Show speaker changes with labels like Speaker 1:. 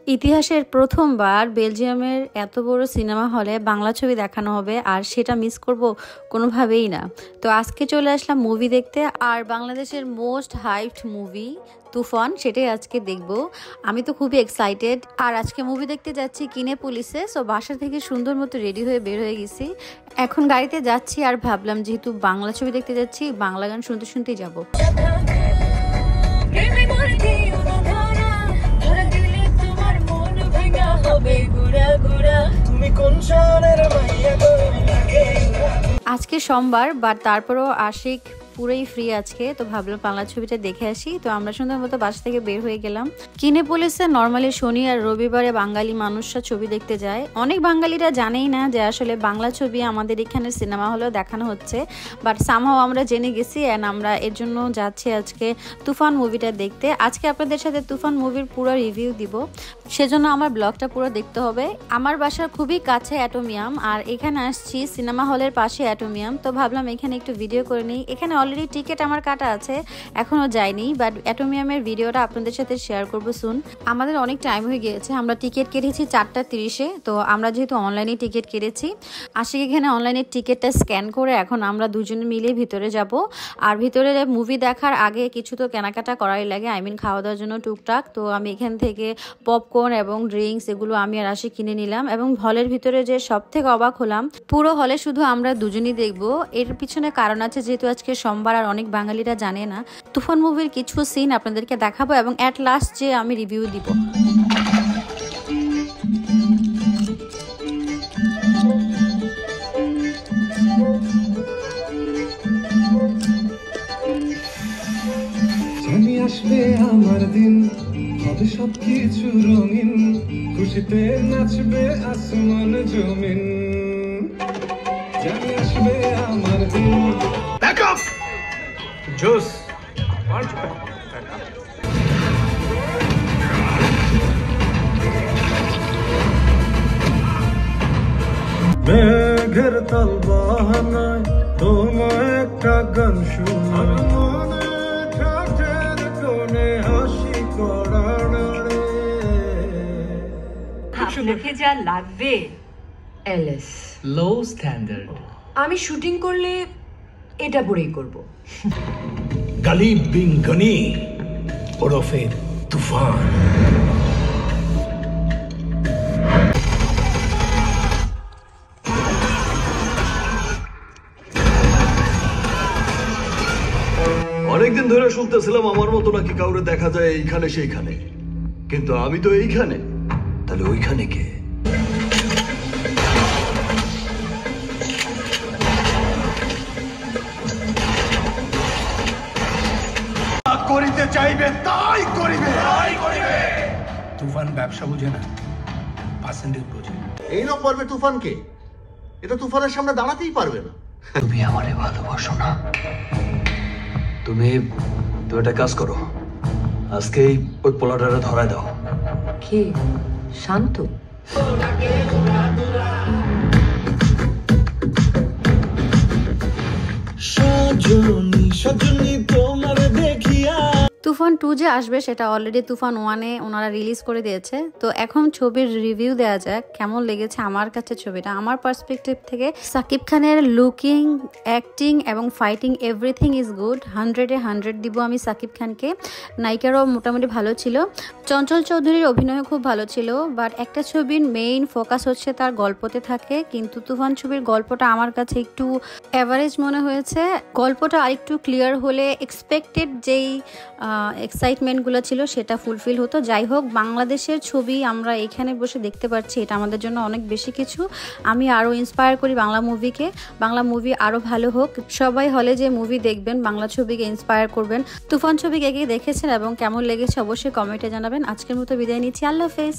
Speaker 1: ইতিহাসের প্রথমবার বেলজিয়ামের এত বড় সিনেমা হলে বাংলা ছবি দেখানো হবে, আর সেটা মিস করব কোনোভাবেই না। তো আজকে চলে আসলাম মুভি দেখতে, আর বাংলাদেশের মোস্ট হাইপড মুভি তুফান, সেটাই আজকে দেখব। আমি তো খুবই এক্সাইটেড। আর আজকে মুভি দেখতে যাচ্ছি কিনে পুলিশে। সো বাসা থেকে সুন্দর মতো রেডি হয়ে বের হয়ে গেছি, এখন গাড়িতে যাচ্ছি। আর ভাবলাম যেহেতু বাংলা ছবি দেখতে যাচ্ছি, বাংলা গান শুনতে শুনতেই যাবো। আজকে সোমবার, বাট তারপরও আশিক পুরোই ফ্রি আজকে, তো ভাবলাম বাংলা ছবিটা দেখে আসি। তো আমরা সুন্দর মতো বাসা থেকে বের হয়ে গেলাম। কিনে পুলিশে নর্মালি শনি আর রবিবারে বাঙালি মানুষরা ছবি দেখতে যায়। অনেক বাঙালিরা জানেই না যে আসলে বাংলা ছবি আমাদের এখানে সিনেমা হলেও দেখানো হচ্ছে, বাট সামহাও আমরা জেনে গেছি অ্যান্ড আমরা এর জন্য যাচ্ছি আজকে তুফান মুভিটা দেখতে। আজকে আপনাদের সাথে তুফান মুভির পুরো রিভিউ দিব, সেজন্য আমার ব্লগটা পুরো দেখতে হবে। আমার বাসার খুবই কাছে অ্যাটোমিয়াম, আর এখানে আসছি সিনেমা হলের পাশে অ্যাটোমিয়াম। তো ভাবলাম এখানে একটু ভিডিও করে নিই। এখানে অলরেডি টিকিট আমার কাটা আছে, এখনো যাইনি, বাট অ্যাটোমিয়ামের ভিডিওটা আপনাদের সাথে শেয়ার করবো সুন। আমাদের অনেক টাইম হয়ে গিয়েছে, আমরা টিকিট কেটেছি 4:30-এ। তো আমরা যেহেতু অনলাইনে টিকিট কেটেছি, আশিক এখানে অনলাইনের টিকিটটা স্ক্যান করে এখন আমরা দুজনে মিলে ভিতরে যাব। আর ভিতরে মুভি দেখার আগে কিছু তো কেনাকাটা করাই লাগে, খাওয়া দাওয়ার জন্য টুকটাক। তো আমি এখান থেকে পপকর্ন এবং ড্রিঙ্কস এগুলো আমি আর আশিক কিনে নিলাম। এবং হলের ভিতরে যে সব থেকে অবাক হলাম, পুরো হলে শুধু আমরা দুজনই দেখবো। এর পিছনে কারণ আছে, যেহেতু আজকে সোমবার আর অনেক বাঙালিরা জানে না। তুফান মুভির কিছু সিন আপনাদেরকে দেখাবো এবং অ্যাট লাস্ট যে আমি রিভিউ দিব।
Speaker 2: আসবে আমার দিন, হবে সবকিছু রঙিন, খুশিতে নাচবে আসমান জমিন। জানি আসবে আমার দিন। ব্যাক আপ জোস মেঘের তাল বাহানায় তোমায় একটা গান শোনায়,
Speaker 3: আপনাকে যা লাগবে এলএস
Speaker 4: লো স্ট্যান্ডার্ড।
Speaker 3: আমি শুটিং করলে এটা পরেই করব।
Speaker 5: গালিব বিন গনি ওরফে তুফান।
Speaker 6: অনেকদিন ধরে শুনতেছিলাম আমার মতো নাকি কাউরে দেখা যায় এইখানে সেইখানে, কিন্তু আমি তো এইখানে, তাহলে ওইখানে কে?
Speaker 5: করিতে চাইবে তাই করিবে।
Speaker 7: তুফান ব্যবসা বুঝে না, পার্সেন্টেজ বোঝে।
Speaker 8: এই রকম পারবে তুফানকে? এটা তুফানের সামনে দাঁড়াতেই পারবে না।
Speaker 4: তুমি আমারে ভালোবাসো না? তুমি একটা কাজ করো, আজকেই ওই পোলাটারে ধরায় দাও।
Speaker 3: কে? শান্ত?
Speaker 2: সজনী সজনী তোমার দেখিয়া।
Speaker 1: তুফান 2 যে আসবে সেটা অলরেডি তুফান 1-এ ওনারা রিলিজ করে দিয়েছে। তো এখন ছবির রিভিউ দেওয়া যাক, কেমন লেগেছে আমার কাছে ছবিটা। আমার পার্সপেক্টিভ থেকে সাকিব খানের লুকিং, অ্যাক্টিং এবং ফাইটিং এভরিথিং ইজ গুড। 100-এ 100 দিব আমি সাকিব খানকে। নায়িকারও মোটামুটি ভালো ছিল, চঞ্চল চৌধুরীর অভিনয় খুব ভালো ছিল। বাট একটা ছবির মেইন ফোকাস হচ্ছে তার গল্পতে থাকে, কিন্তু তুফান ছবির গল্পটা আমার কাছে একটু অ্যাভারেজ মনে হয়েছে। গল্পটা আরেকটু ক্লিয়ার হলে এক্সপেক্টেড যেই এক্সাইটমেন্টগুলো ছিল সেটা ফুলফিল হতো। যাই হোক, বাংলাদেশের ছবি আমরা এখানে বসে দেখতে পাচ্ছি, এটা আমাদের জন্য অনেক বেশি কিছু। আমি আরও ইন্সপায়ার করি বাংলা মুভিকে, বাংলা মুভি আরও ভালো হোক। সবাই হলে যে মুভি দেখবেন বাংলা ছবিকে ইন্সপায়ার করবেন। তুফান ছবি কে কে দেখেছেন এবং কেমন লেগেছে অবশ্যই কমেন্টে জানাবেন। আজকের মতো বিদায় নিচ্ছি, আল্লাহ হাফেজ।